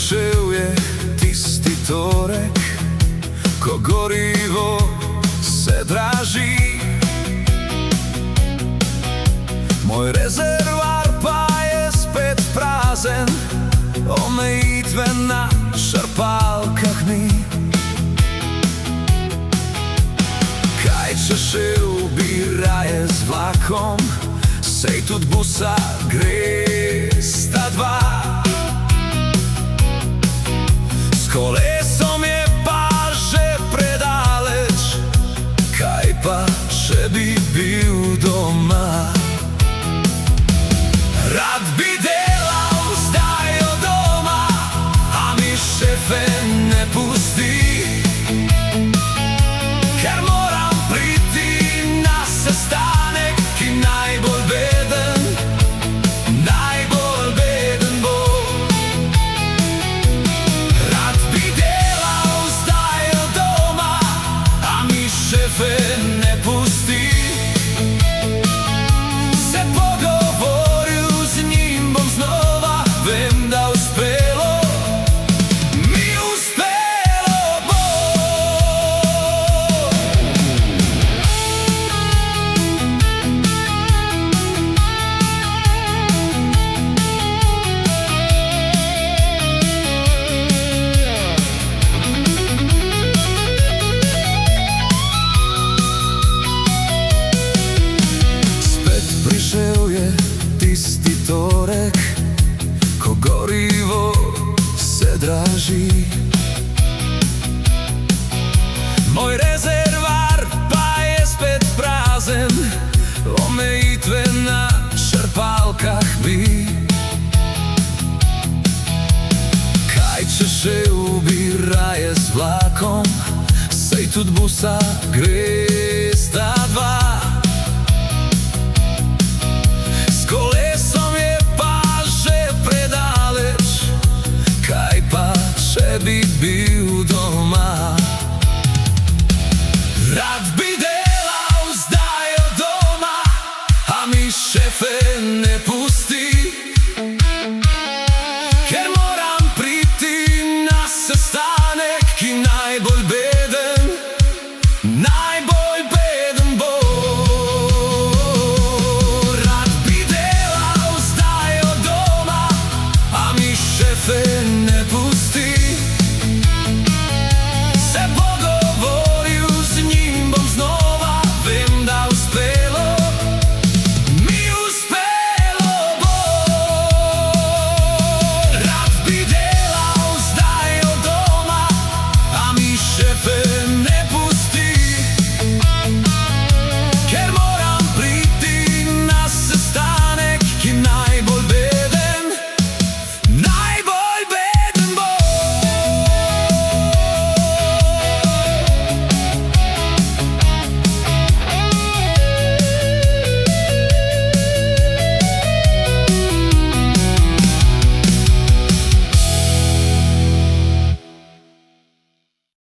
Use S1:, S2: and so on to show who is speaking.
S1: prišel je tisti torek, ko gorivo se draži. Moj rezervoar pa je spet prazen, omejitve na črpalkah ni. Kaj če šel bi raje z vlakom, sej tudi busa gre sta dva. S kolesom je pa že predaleč, kaj pa če bi bil doma. Rad bi delal zdaj od doma, a mi šefe ne pusti, ker moram priti na sestanek, ki najbolj beden bo. Rad bi delal zdaj od doma, a mi šefe ne pusti. Se pogovoril z njim bom znova, vem, da uspelo mi uspelo bo. Spet prišel je tisti torek, ko gorivo se draži. Moj rezervoar pa je spet prazen, omejitve na črpalkah bi. Kaj če šel bi raje z vlakom, sej tudi busa gre sta dva. S kolesom je pa že predaleč, kaj pa če bi bil doma. Rad bi delal zdaj od doma, a mi šefe ne pusti, ker moram priti na sestanek, ki najbolj beden bo. Rad bi delal zdaj od doma, a mi šefe ne pusti.